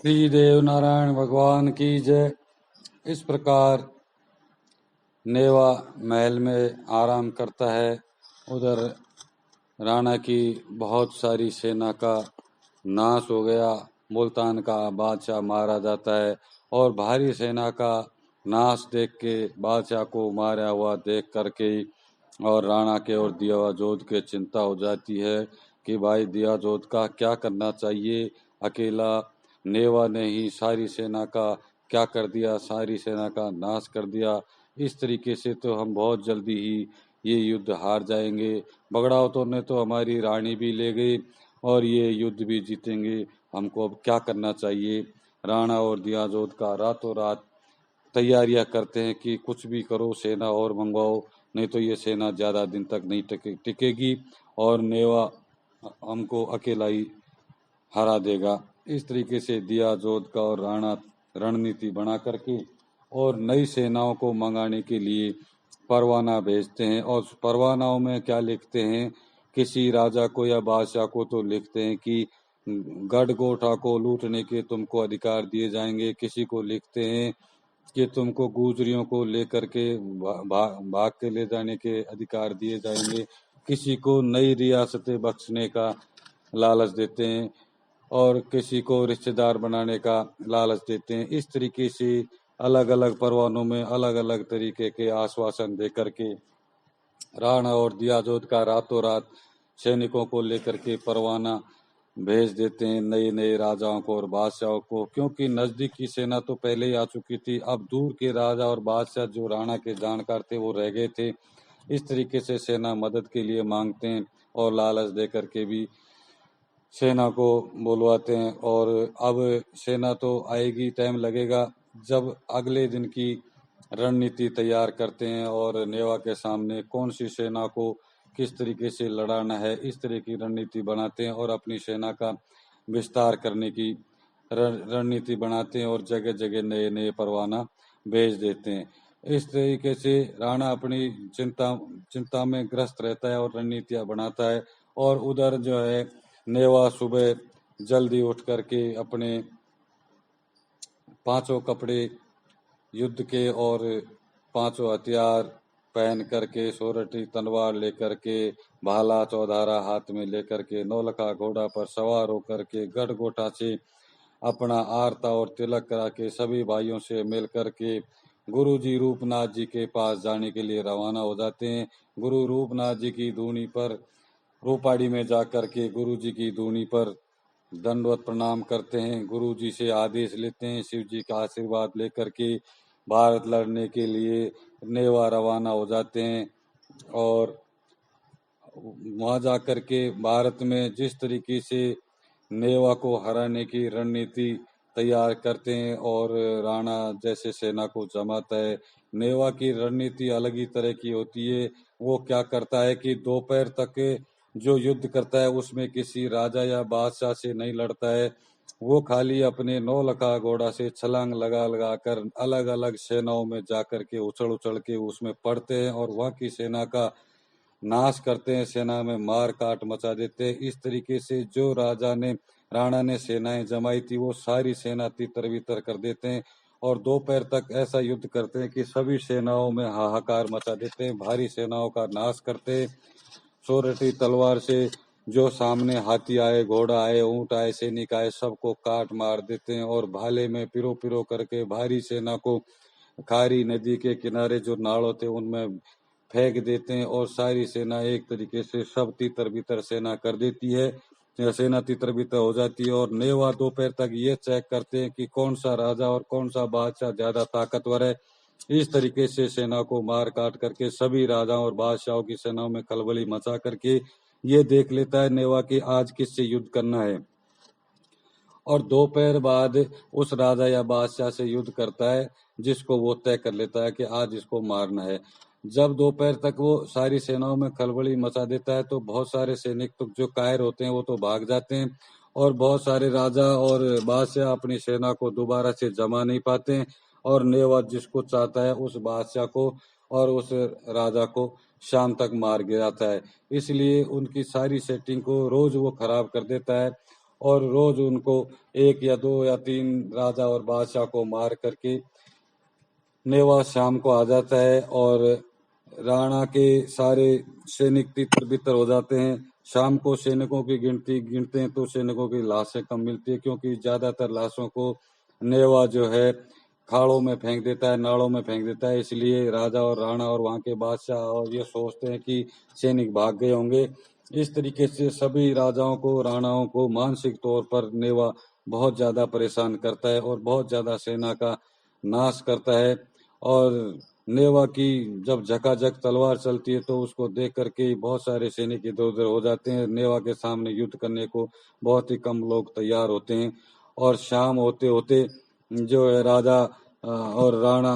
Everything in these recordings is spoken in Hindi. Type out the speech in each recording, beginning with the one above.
श्री देव नारायण भगवान की जय। इस प्रकार नेवा महल में आराम करता है। उधर राणा की बहुत सारी सेना का नाश हो गया। मुल्तान का बादशाह मारा जाता है और भारी सेना का नाश देख के बादशाह को मारा हुआ देख करके और राणा के और दियाजोध के चिंता हो जाती है कि भाई दियाजोध का क्या करना चाहिए। अकेला नेवा ने ही सारी सेना का क्या कर दिया, सारी सेना का नाश कर दिया। इस तरीके से तो हम बहुत जल्दी ही ये युद्ध हार जाएंगे। बगड़ावतों ने तो हमारी रानी भी ले गई और ये युद्ध भी जीतेंगे। हमको अब क्या करना चाहिए। राणा और दियाजोध का रातों रात तैयारियां करते हैं कि कुछ भी करो, सेना और मंगवाओ, नहीं तो ये सेना ज़्यादा दिन तक नहीं टिकेगी और नेवा हमको अकेला ही हरा देगा। इस तरीके से दियाजोध का और राणा रणनीति बना करके और नई सेनाओं को मंगाने के लिए परवाना भेजते हैं। और परवानाओं में क्या लिखते हैं, किसी राजा को या बादशाह को तो लिखते हैं कि गढ़गोटा को लूटने के तुमको अधिकार दिए जाएंगे। किसी को लिखते हैं कि तुमको गुजरियों को लेकर के भाग के ले जाने के अधिकार दिए जाएंगे। किसी को नई रियासतें बख्शने का लालच देते हैं और किसी को रिश्तेदार बनाने का लालच देते हैं। इस तरीके से अलग अलग परवानों में अलग अलग तरीके के आश्वासन दे करके राणा और दियाजोध का रातों रात सैनिकों को लेकर के परवाना भेज देते हैं, नए नए राजाओं को और बादशाहों को। क्योंकि नजदीक की सेना तो पहले ही आ चुकी थी, अब दूर के राजा और बादशाह जो राणा के जानकार थे वो रह गए थे। इस तरीके से सेना मदद के लिए मांगते हैं और लालच दे करके भी सेना को बुलवाते हैं। और अब सेना तो आएगी, टाइम लगेगा। जब अगले दिन की रणनीति तैयार करते हैं और नेवा के सामने कौन सी सेना को किस तरीके से लड़ाना है, इस तरह की रणनीति बनाते हैं और अपनी सेना का विस्तार करने की रणनीति बनाते हैं और जगह जगह नए नए परवाना भेज देते हैं। इस तरीके से राणा अपनी चिंता में ग्रस्त रहता है और रणनीतियां बनाता है। और उधर जो है नेवा सुबह जल्दी उठ करके अपने पांचों कपड़े युद्ध के और पांचों हथियार पहन करके, सोरठी तलवार लेकर के, भाला चौधारा हाथ में लेकर के, नौलखा घोड़ा पर सवार होकर के गढ़गोटा से अपना आरता और तिलक करा के सभी भाइयों से मिल करके गुरु जी रूपनाथ जी के पास जाने के लिए रवाना हो जाते हैं। गुरु रूपनाथ जी की धूनी पर रोपाड़ी में जाकर के गुरु जी की धूनी पर दंडवत प्रणाम करते हैं। गुरु जी से आदेश लेते हैं, शिव जी का आशीर्वाद लेकर के भारत लड़ने के लिए नेवा रवाना हो जाते हैं। और वहां जाकर के भारत में जिस तरीके से नेवा को हराने की रणनीति तैयार करते हैं और राणा जैसे सेना को जमाता है। नेवा की रणनीति अलग ही तरह की होती है। वो क्या करता है कि दोपहर तक जो युद्ध करता है उसमें किसी राजा या बादशाह से नहीं लड़ता है। वो खाली अपने नौलखा घोड़ा से छलांग लगा लगा कर अलग अलग सेनाओं में जाकर के उछल उछल के उसमें पड़ते हैं और वहां की सेना का नाश करते हैं, सेना में मार काट मचा देते हैं। इस तरीके से जो राणा ने सेनाएं जमाई थी वो सारी सेना तितर बितर कर देते हैं और दोपहर तक ऐसा युद्ध करते हैं कि सभी सेनाओं में हाहाकार मचा देते हैं, भारी सेनाओं का नाश करते हैं। सोरठी तलवार से जो सामने हाथी आए, घोड़ा आए, ऊंट आए, सैनिक आए, सबको काट मार देते हैं और भाले में पिरो पिरो करके भारी सेना को खारी नदी के किनारे जो नाल होते उनमें फेंक देते हैं और सारी सेना एक तरीके से सब तितर बितर सेना कर देती है। सेना तितर बितर हो जाती है और नेवा दोपहर तक ये चेक करते हैं कि कौन सा राजा और कौन सा बादशाह ज्यादा ताकतवर है। इस तरीके से सेना को मार काट करके सभी राजाओं और बादशाहों की सेनाओं में खलबली मचा करके ये देख लेता है नेवा कि आज किससे युद्ध करना है और दोपहर बाद उस राजा या बादशाह से युद्ध करता है जिसको वो तय कर लेता है कि आज इसको मारना है। जब दोपहर तक वो सारी सेनाओं में खलबली मचा देता है तो बहुत सारे सैनिक तो जो कायर होते हैं वो तो भाग जाते हैं और बहुत सारे राजा और बादशाह अपनी सेना को दोबारा से जमा नहीं पाते हैं और नेवा जिसको चाहता है उस बादशाह को और उस राजा को शाम तक मार गिराता है। इसलिए उनकी सारी सेटिंग को रोज वो खराब कर देता है और रोज उनको 1 या 2 या 3 राजा और बादशाह को मार करके नेवा शाम को आ जाता है और राणा के सारे सैनिक तितर बितर हो जाते हैं। शाम को सैनिकों की गिनती गिनते हैं तो सैनिकों की लाशें कम मिलती है, क्योंकि ज्यादातर लाशों को नेवा जो है खाड़ों में फेंक देता है, नालों में फेंक देता है। इसलिए राजा और राणा और वहां के बादशाह और ये सोचते हैं कि सैनिक भाग गए होंगे। इस तरीके से सभी राजाओं को, राणाओं को मानसिक तौर पर नेवा बहुत ज्यादा परेशान करता है और बहुत ज्यादा सेना का नाश करता है। और नेवा की जब झकाझक तलवार चलती है तो उसको देख करके बहुत सारे सैनिक इधर उधर हो जाते हैं। नेवा के सामने युद्ध करने को बहुत ही कम लोग तैयार होते हैं और शाम होते होते जो है राजा और राणा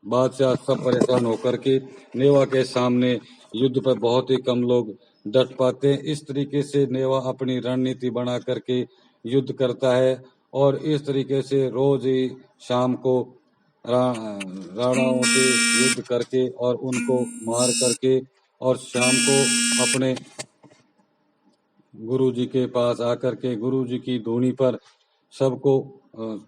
बादशाह सब परेशान होकर के नेवा के सामने युद्ध पर बहुत ही कम लोग डट पाते हैं। इस तरीके से नेवा अपनी रणनीति बना करके युद्ध करता है और इस तरीके से रोज ही शाम को राणाओं से युद्ध करके और उनको मार करके और शाम को अपने गुरु जी के पास आकर के गुरु जी की धूनी पर सबको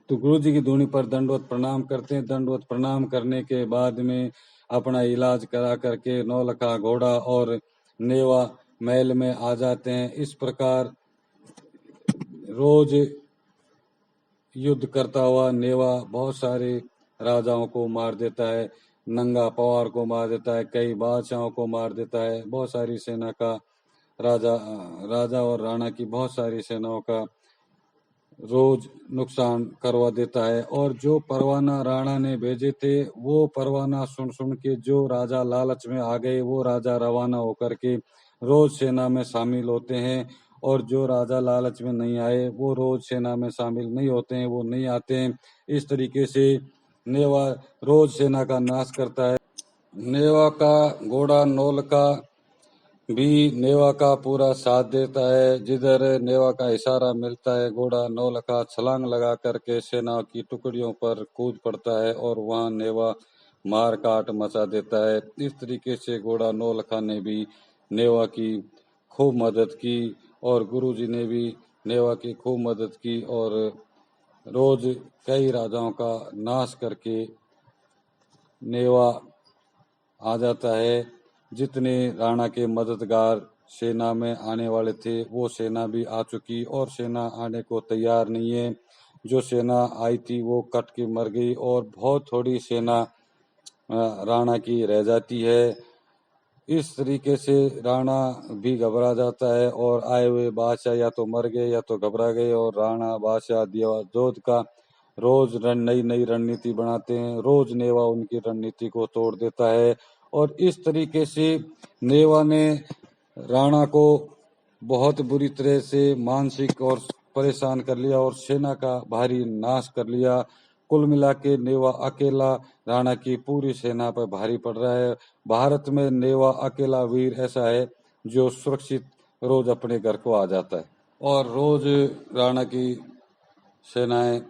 तो गुरु जी की धूनी पर दंडवत प्रणाम करते हैं। दंडवत प्रणाम करने के बाद में अपना इलाज करा करके नौलखा घोड़ा और नेवा महल में आ जाते हैं। इस प्रकार रोज युद्ध करता हुआ नेवा बहुत सारे राजाओं को मार देता है, नंगा पवार को मार देता है, कई बादशाहों को मार देता है, बहुत सारी सेना का राजा और राणा की बहुत सारी सेनाओं का रोज नुकसान करवा देता है। और जो परवाना राणा ने भेजे थे वो परवाना सुन सुन के जो राजा लालच में आ गए वो राजा रवाना होकर के रोज सेना में शामिल होते हैं, और जो राजा लालच में नहीं आए वो रोज सेना में शामिल नहीं होते हैं, वो नहीं आते हैं। इस तरीके से नेवा रोज सेना का नाश करता है। नेवा का घोड़ा नौलखा भी नेवा का पूरा साथ देता है। जिधर नेवा का इशारा मिलता है घोड़ा नौलखा छलांग लगा करके सेना की टुकड़ियों पर कूद पड़ता है और वहां नेवा मार काट मचा देता है। इस तरीके से घोड़ा नौलखा ने भी नेवा की खूब मदद की और गुरुजी ने भी नेवा की खूब मदद की और रोज कई राजाओं का नाश करके नेवा आ जाता है। जितने राणा के मददगार सेना में आने वाले थे वो सेना भी आ चुकी और सेना आने को तैयार नहीं है। जो सेना आई थी वो कट के मर गई और बहुत थोड़ी सेना राणा की रह जाती है। इस तरीके से राणा भी घबरा जाता है और आए हुए बादशाह या तो मर गए या तो घबरा गए, और राणा बादशाह देवजोत का रोज नई नई रणनीति बनाते हैं। रोज नेवा उनकी रणनीति को तोड़ देता है और इस तरीके से नेवा ने राणा को बहुत बुरी तरह से मानसिक और परेशान कर लिया और सेना का भारी नाश कर लिया। कुल मिला के नेवा अकेला राणा की पूरी सेना पर भारी पड़ रहा है। भारत में नेवा अकेला वीर ऐसा है जो सुरक्षित रोज अपने घर को आ जाता है और रोज राणा की सेनाएं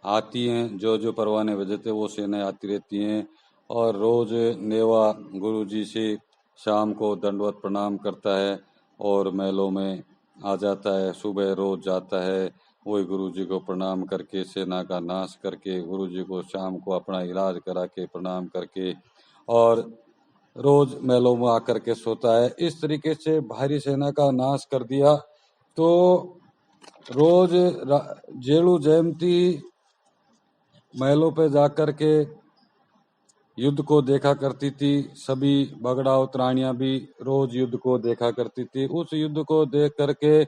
आती हैं। जो जो परवाने भेजे थे वो सेनाएं आती रहती हैं और रोज नेवा गुरु जी से शाम को दंडवत प्रणाम करता है और महलों में आ जाता है। सुबह रोज जाता है, वही गुरु जी को प्रणाम करके सेना का नाश करके गुरु जी को शाम को अपना इलाज करा के प्रणाम करके और रोज महलों में आकर के सोता है। इस तरीके से भारी सेना का नाश कर दिया। तो रोज जेलू जयंती महलों पे जाकर के युद्ध को देखा करती थी। सभी बगड़ा उत्तराणियां भी रोज युद्ध को देखा करती थी। उस युद्ध को देख करके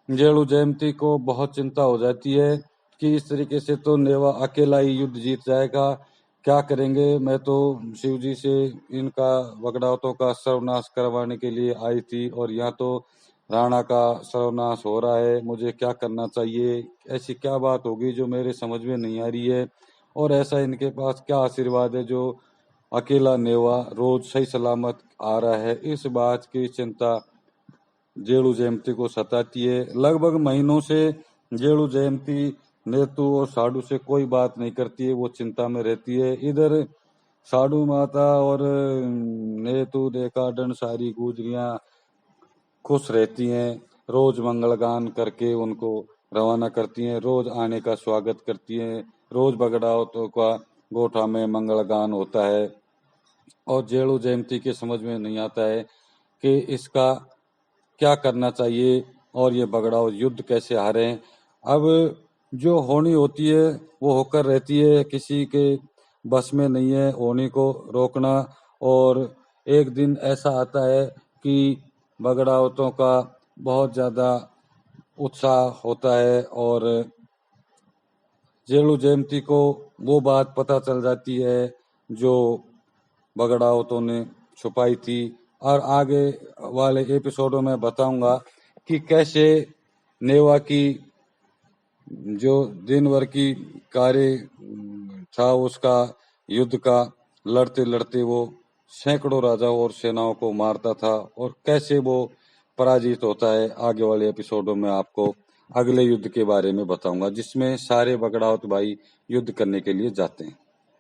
जेलू जयंती को बहुत चिंता हो जाती है कि इस तरीके से तो नेवा अकेला ही युद्ध जीत जाएगा, क्या करेंगे। मैं तो शिव जी से इनका बगड़ावतों का सर्वनाश करवाने के लिए आई थी और यहाँ तो राणा का सर्वनाश हो रहा है, मुझे क्या करना चाहिए। ऐसी क्या बात होगी जो मेरे समझ में नहीं आ रही है और ऐसा इनके पास क्या आशीर्वाद है जो अकेला नेवा रोज सही सलामत आ रहा है। इस बात की चिंता जेलू जयंती को सताती है। लगभग महीनों से जेलू जयंती नेतू और साडू से कोई बात नहीं करती है, वो चिंता में रहती है। इधर साडू माता और नेतू देका डन सारी गुजरियां खुश रहती हैं। रोज मंगलगान करके उनको रवाना करती हैं, रोज आने का स्वागत करती हैं, रोज बगड़ावतों का गोठा में मंगलगान होता है। और जेड़ू जयंती के समझ में नहीं आता है कि इसका क्या करना चाहिए और ये बगड़ाओ युद्ध कैसे हारे। अब जो होनी होती है वो होकर रहती है, किसी के बस में नहीं है होनी को रोकना। और एक दिन ऐसा आता है कि बगड़ावतों का बहुत ज़्यादा उत्साह होता है और जेलू जयंती को वो बात पता चल जाती है जो बगड़ावतों ने छुपाई थी। और आगे वाले एपिसोडों में बताऊंगा कि कैसे नेवा की जो दिन भर की कार्य था उसका युद्ध का लड़ते लड़ते वो सैकड़ों राजाओं और सेनाओं को मारता था और कैसे वो पराजित होता है। आगे वाले एपिसोडों में आपको अगले युद्ध के बारे में बताऊंगा जिसमें सारे बगड़ावत भाई युद्ध करने के लिए जाते हैं।